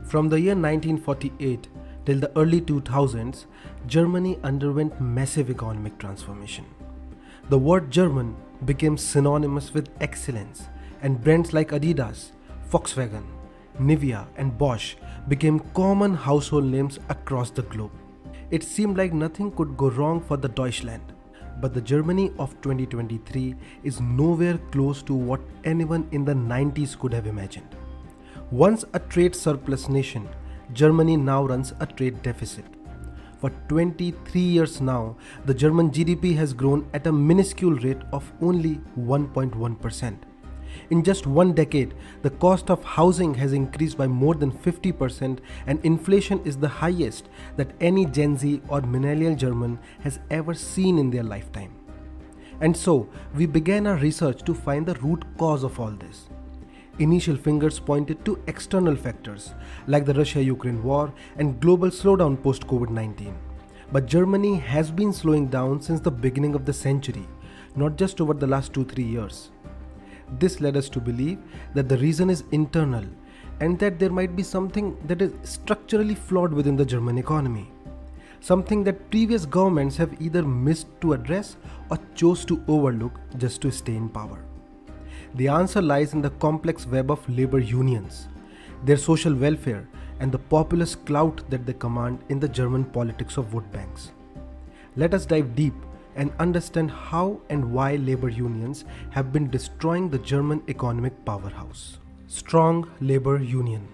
From the year 1948 till the early 2000s, Germany underwent massive economic transformation. The word German became synonymous with excellence, and brands like Adidas, Volkswagen, Nivea and Bosch became common household names across the globe. It seemed like nothing could go wrong for the Deutschland, but the Germany of 2023 is nowhere close to what anyone in the 90s could have imagined. Once a trade surplus nation, Germany now runs a trade deficit. For 23 years now, the German GDP has grown at a minuscule rate of only 1.1%. In just one decade, the cost of housing has increased by more than 50%, and inflation is the highest that any Gen Z or millennial German has ever seen in their lifetime. And so, we began our research to find the root cause of all this. Initial fingers pointed to external factors like the Russia-Ukraine war and global slowdown post-COVID-19. But Germany has been slowing down since the beginning of the century, not just over the last 2-3 years. This led us to believe that the reason is internal and that there might be something that is structurally flawed within the German economy. Something that previous governments have either missed to address or chose to overlook just to stay in power. The answer lies in the complex web of labor unions, their social welfare, and the populous clout that they command in the German politics of vote banks. Let us dive deep and understand how and why labor unions have been destroying the German economic powerhouse. Strong labor union.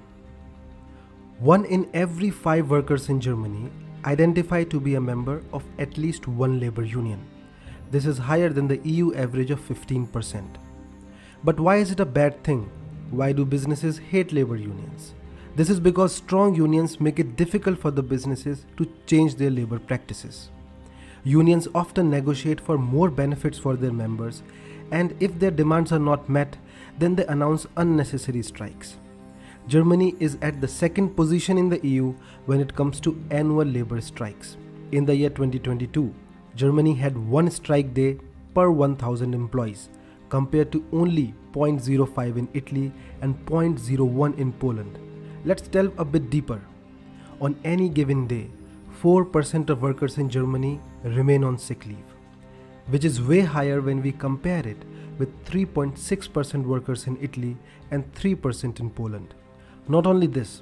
1 in every 5 workers in Germany identify to be a member of at least one labor union. This is higher than the EU average of 15%. But why is it a bad thing? Why do businesses hate labor unions? This is because strong unions make it difficult for the businesses to change their labor practices. Unions often negotiate for more benefits for their members, and if their demands are not met, then they announce unnecessary strikes. Germany is at the second position in the EU when it comes to annual labor strikes. In the year 2022, Germany had 1 strike day per 1,000 employees, compared to only 0.05 in Italy and 0.01 in Poland. Let's delve a bit deeper. On any given day, 4% of workers in Germany remain on sick leave, which is way higher when we compare it with 3.6% workers in Italy and 3% in Poland. Not only this,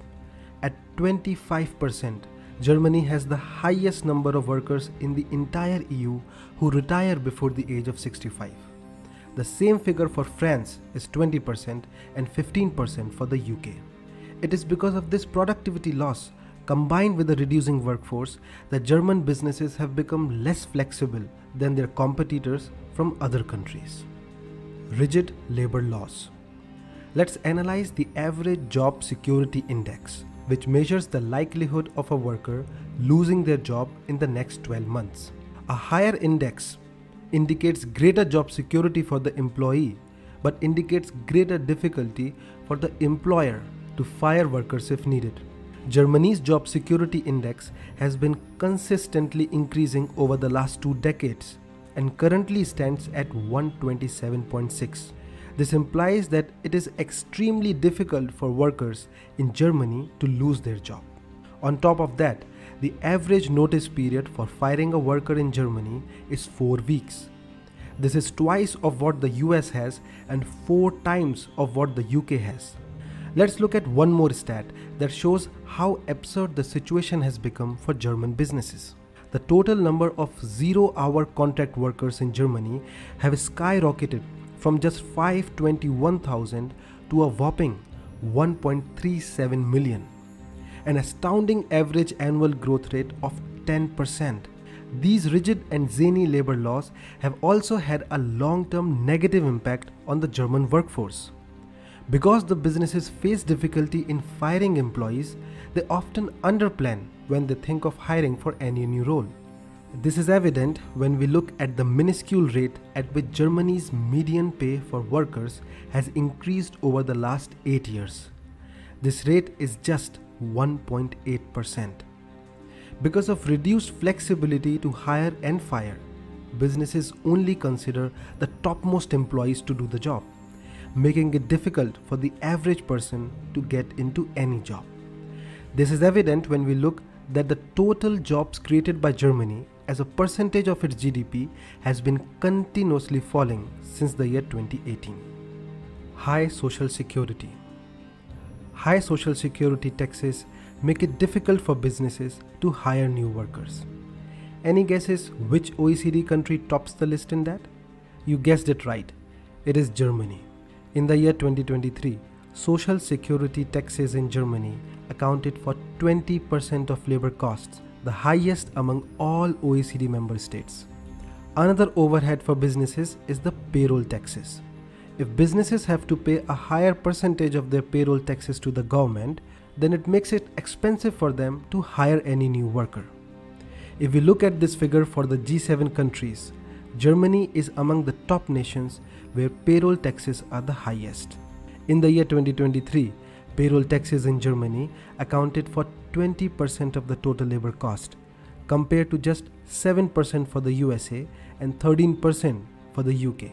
at 25%, Germany has the highest number of workers in the entire EU who retire before the age of 65. The same figure for France is 20% and 15% for the UK. It is because of this productivity loss, combined with a reducing workforce, that German businesses have become less flexible than their competitors from other countries. Rigid labor laws. Let's analyze the average job security index, which measures the likelihood of a worker losing their job in the next 12 months. A higher index indicates greater job security for the employee, but indicates greater difficulty for the employer to fire workers if needed. Germany's job security index has been consistently increasing over the last 2 decades and currently stands at 127.6. This implies that it is extremely difficult for workers in Germany to lose their job. On top of that, the average notice period for firing a worker in Germany is 4 weeks. This is twice of what the US has and 4 times of what the UK has. Let's look at one more stat that shows how absurd the situation has become for German businesses. The total number of 0-hour contract workers in Germany have skyrocketed from just 521,000 to a whopping 1.37 million. An astounding average annual growth rate of 10%. These rigid and zany labor laws have also had a long-term negative impact on the German workforce. Because the businesses face difficulty in firing employees, they often underplan when they think of hiring for any new role. This is evident when we look at the minuscule rate at which Germany's median pay for workers has increased over the last 8 years. This rate is just 1.8%. Because of reduced flexibility to hire and fire, businesses only consider the topmost employees to do the job, making it difficult for the average person to get into any job. This is evident when we look that the total jobs created by Germany as a percentage of its GDP has been continuously falling since the year 2018. High social security. High social security taxes make it difficult for businesses to hire new workers. Any guesses which OECD country tops the list in that? You guessed it right. It is Germany. In the year 2023, social security taxes in Germany accounted for 20% of labor costs, the highest among all OECD member states. Another overhead for businesses is the payroll taxes. If businesses have to pay a higher percentage of their payroll taxes to the government, then it makes it expensive for them to hire any new worker. If we look at this figure for the G7 countries, Germany is among the top nations where payroll taxes are the highest. In the year 2023, payroll taxes in Germany accounted for 20% of the total labor cost, compared to just 7% for the USA and 13% for the UK.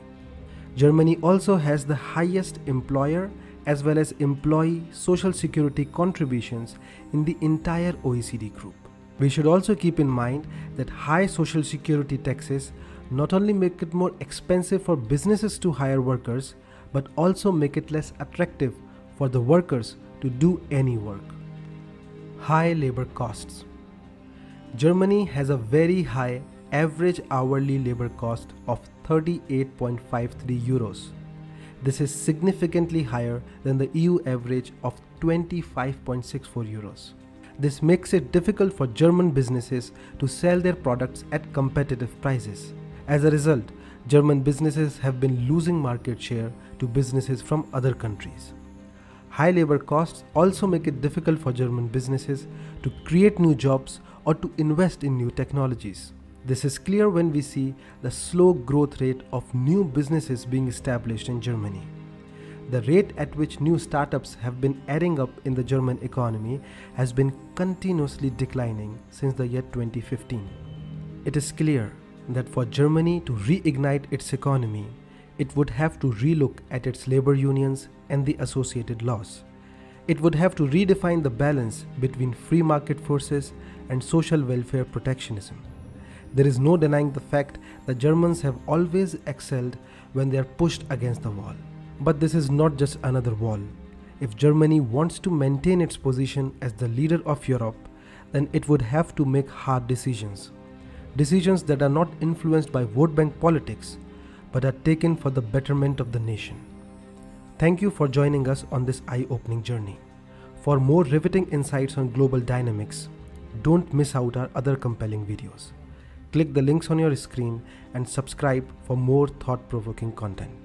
Germany also has the highest employer as well as employee social security contributions in the entire OECD group. We should also keep in mind that high social security taxes not only make it more expensive for businesses to hire workers, but also make it less attractive for the workers to do any work. High labor costs. Germany has a very high average hourly labor cost of 38.53 euros. This is significantly higher than the EU average of 25.64 euros. This makes it difficult for German businesses to sell their products at competitive prices. As a result, German businesses have been losing market share to businesses from other countries. High labor costs also make it difficult for German businesses to create new jobs or to invest in new technologies. This is clear when we see the slow growth rate of new businesses being established in Germany. The rate at which new startups have been adding up in the German economy has been continuously declining since the year 2015. It is clear that for Germany to reignite its economy, it would have to relook at its labor unions and the associated laws. It would have to redefine the balance between free market forces and social welfare protectionism. There is no denying the fact that Germans have always excelled when they are pushed against the wall. But this is not just another wall. If Germany wants to maintain its position as the leader of Europe, then it would have to make hard decisions. Decisions that are not influenced by vote bank politics, but are taken for the betterment of the nation. Thank you for joining us on this eye-opening journey. For more riveting insights on global dynamics, don't miss out our other compelling videos. Click the links on your screen and subscribe for more thought-provoking content.